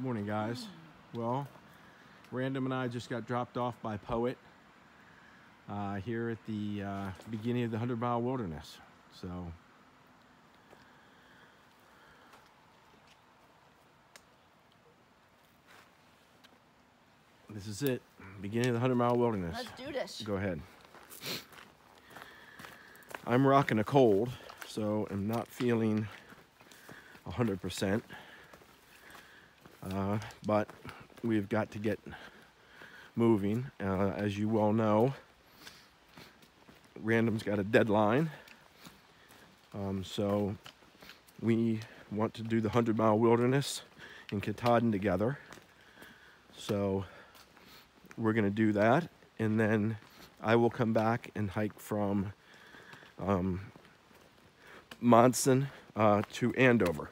Morning, guys. Well, Random and I just got dropped off by Poet here at the beginning of the 100-mile wilderness. So this is it, beginning of the 100-mile wilderness. Let's do this. Go ahead. I'm rocking a cold, so I'm not feeling 100%. But we've got to get moving. As you well know, Random's got a deadline. So we want to do the 100-mile wilderness in Katahdin together. So we're going to do that, and then I will come back and hike from Monson to Andover.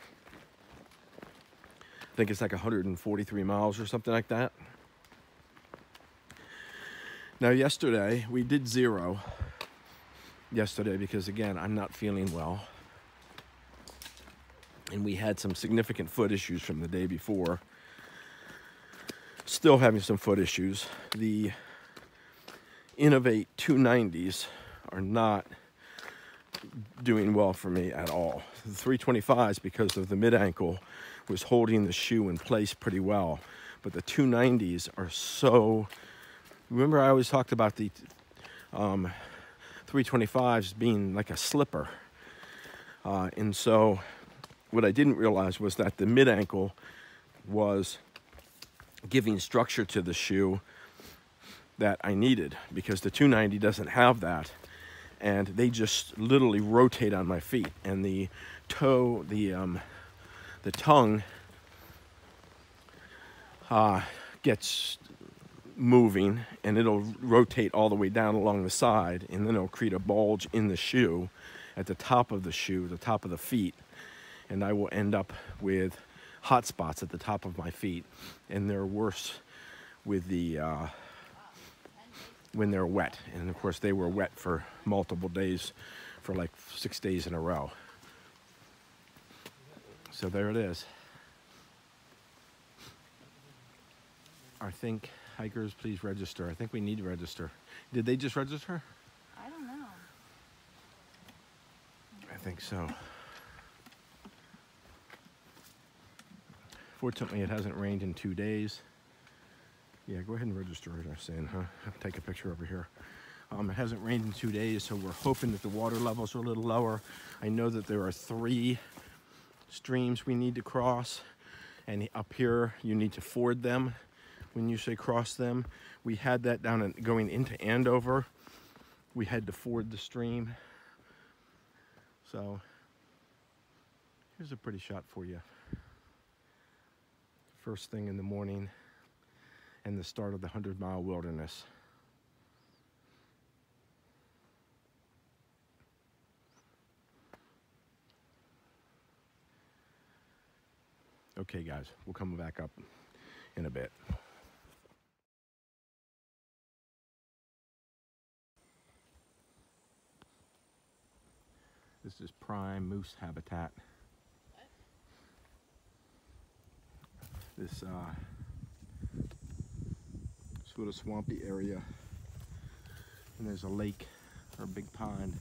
I think it's like 143 miles or something like that. Now yesterday, we did 0 yesterday because again, I'm not feeling well. And we had some significant foot issues from the day before. Still having some foot issues. The Innovate 290s are not doing well for me at all. The 325s, because of the mid-ankle, was holding the shoe in place pretty well. But the 290s are so... Remember I always talked about the 325s being like a slipper. And so what I didn't realize was that the mid-ankle was giving structure to the shoe that I needed, because the 290 doesn't have that. And they just literally rotate on my feet, and the toe, the tongue gets moving, and it'll rotate all the way down along the side, and then it'll create a bulge in the shoe, at the top of the shoe, the top of the feet, and I will end up with hot spots at the top of my feet, and they're worse with the when they're wet. And of course they were wet for multiple days, for like 6 days in a row. So there it is. I think hikers, please register. I think we need to register. Did they just register? I don't know. I think so. Fortunately, it hasn't rained in 2 days. Yeah, go ahead and register, as I was saying, huh? I'll take a picture over here. It hasn't rained in 2 days, so we're hoping that the water levels are a little lower. I know that there are 3 streams we need to cross, and up here you need to ford them when you say cross them. We had that down and going into Andover. We had to ford the stream. So here's a pretty shot for you. First thing in the morning, and the start of the 100-mile wilderness. Okay, guys, we'll come back up in a bit. This is prime moose habitat. This sort of swampy area, and there's a lake or a big pond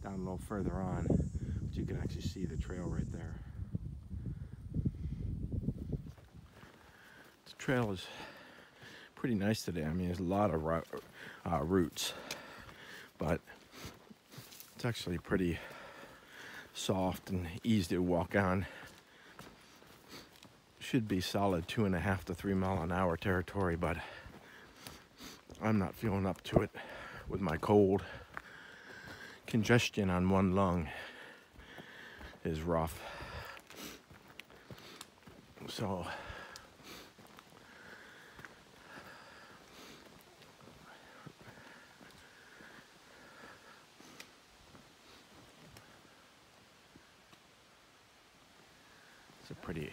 down a little further on, but you can actually see the trail right there. The trail is pretty nice today. I mean, there's a lot of roots, but it's actually pretty soft and easy to walk on. Should be solid 2.5 to 3 mile an hour territory, but I'm not feeling up to it with my cold. Congestion on one lung is rough. So it's a pretty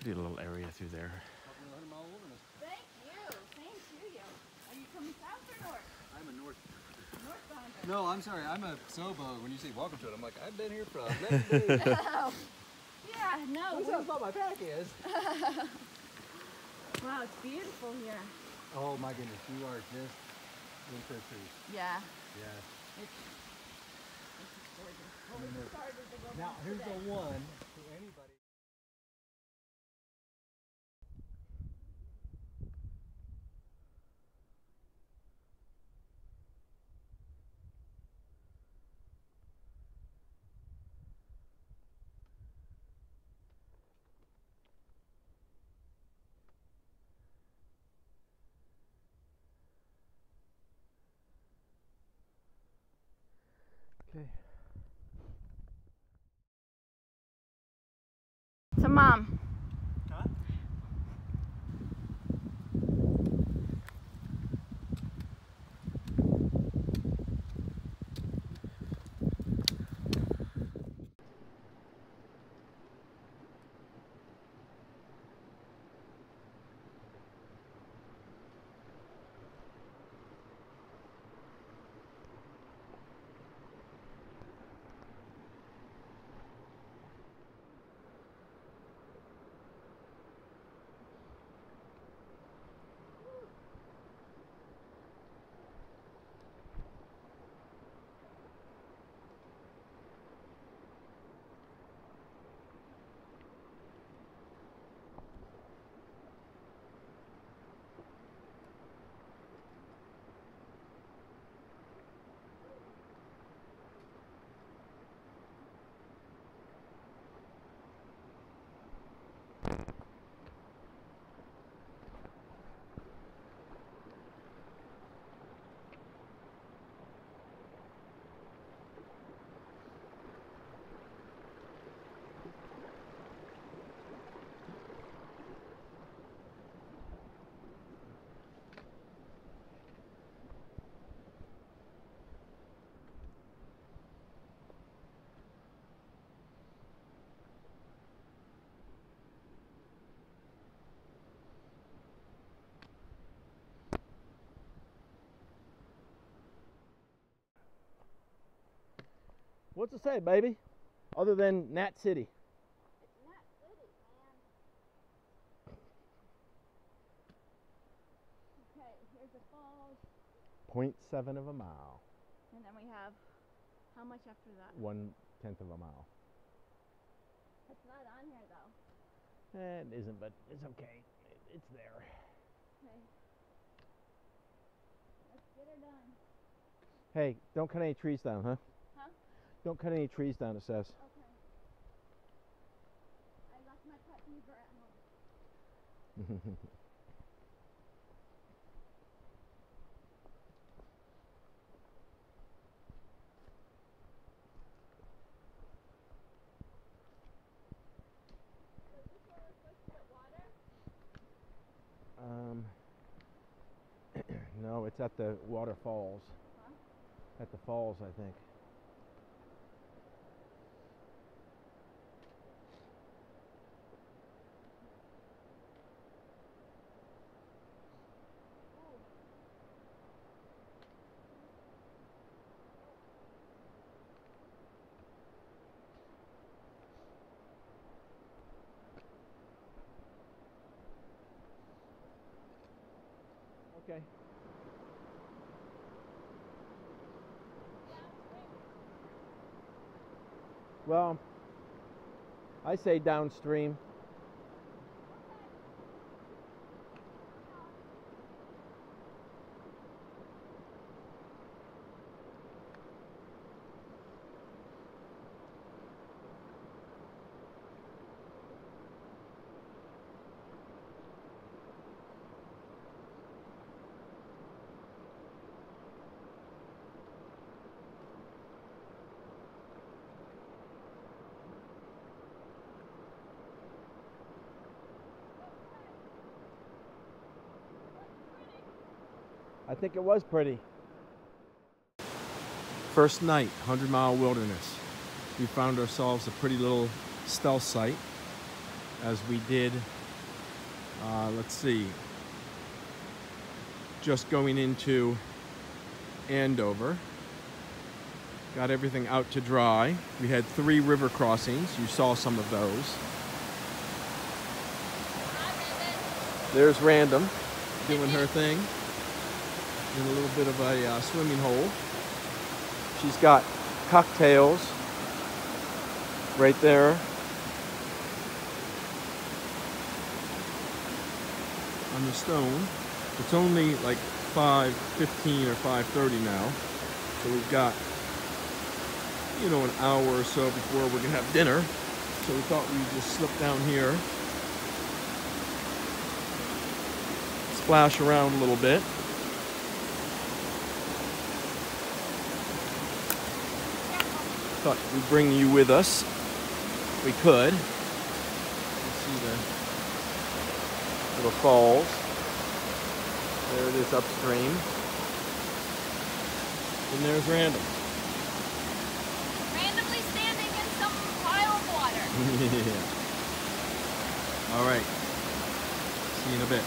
little area through there. Thank you. Same to you. Are you coming south or north? I'm a north. Northbound. No, I'm sorry. I'm a Sobo. When you say welcome to it, I'm like, I've been here for 11 days. Oh. Yeah, Yeah, no. At least that's what my pack is. Wow, it's beautiful here. Oh my goodness, you are just winter trees. Yeah. Yes. It's gorgeous. Well, we started to go Now back here's today. the one to anybody. Okay. So, Mom. Huh? What's it say, baby? Other than Nat City. It's Nat City, man. Okay, here's the falls. 0.7 of a mile. And then we have, how much after that? 1/10 of a mile. It's not on here, though. It isn't, but it's okay. It's there. Okay. Let's get her done. Hey, don't cut any trees down, huh? Huh? Don't cut any trees down, it says. Okay. I left my pet beaver at home. So is this where we're supposed to get water? No, it's at the waterfalls. Huh? At the falls, I think. Okay. Well, I say downstream. I think it was pretty. First night, 100-mile wilderness. We found ourselves a pretty little stealth site as we did, let's see, just going into Andover. Got everything out to dry. We had 3 river crossings. You saw some of those. There's Random doing her thing in a little bit of a swimming hole. She's got cocktails right there on the stone. It's only like 5:15 or 5:30 now, so we've got, you know, an hour or so before we're gonna have dinner. So we thought we'd just slip down here, splash around a little bit. Thought we'd bring you with us. We could. You see the little falls. There it is upstream. And there's Random. Randomly standing in some pile of water. Yeah. All right. See you in a bit.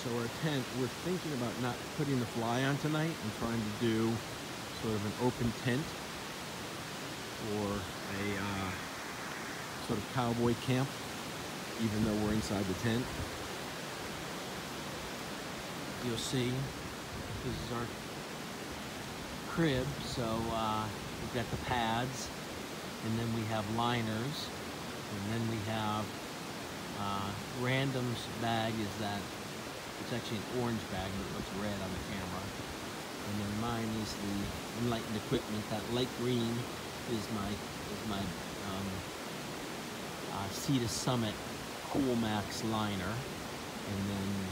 So our tent, we're thinking about not putting the fly on tonight and trying to do sort of an open tent or a sort of cowboy camp, even though we're inside the tent. You'll see this is our crib, so we've got the pads, and then we have liners, and then we have Random's bag is that, it's actually an orange bag, but it looks red on the camera. And then mine is the Enlightened equipment. That light green is my Sea to Summit Cool Max liner, and then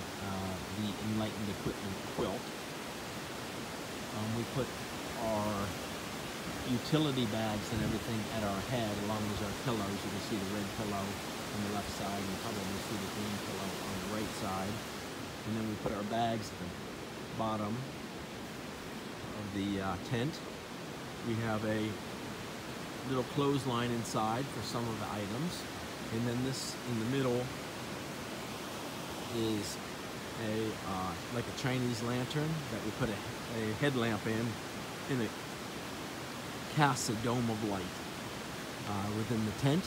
the Enlightened equipment quilt. We put our utility bags and everything at our head, along with our pillows. You can see the red pillow on the left side, and probably see the green pillow on the right side. And then we put our bags at the bottom of the tent. We have a little clothesline inside for some of the items. And then this in the middle is a like a Chinese lantern that we put a headlamp in it casts a dome of light within the tent.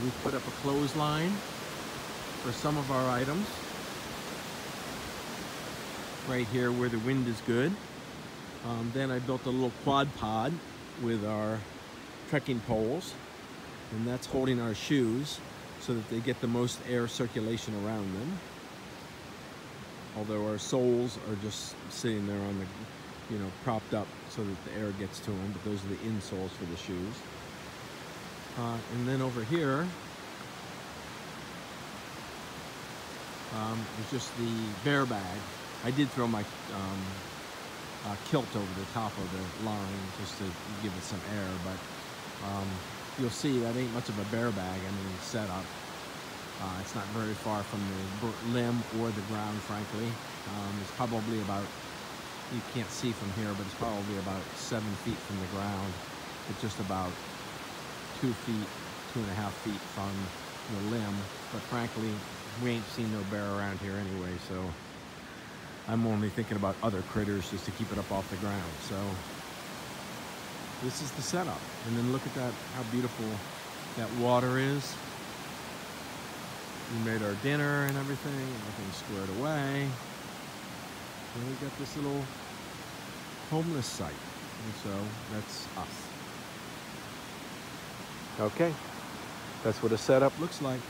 We put up a clothesline for some of our items right here where the wind is good. Then I built a little quad pod with our trekking poles, and that's holding our shoes so that they get the most air circulation around them. Although our soles are just sitting there on the, you know, propped up so that the air gets to them, but those are the insoles for the shoes. And then over here is just the bear bag. I did throw my kilt over the top of the line just to give it some air, but you'll see that ain't much of a bear bag. I mean, setup. It's not very far from the limb or the ground, frankly. It's probably about, you can't see from here, but it's probably about 7 feet from the ground. It's just about 2 feet, 2.5 feet from the limb. But frankly, we ain't seen no bear around here anyway, so I'm only thinking about other critters just to keep it up off the ground. So this is the setup. And then look at that, how beautiful that water is. We made our dinner and everything's squared away. And we got this little homeless site. And so that's us. Okay, that's what a setup looks like.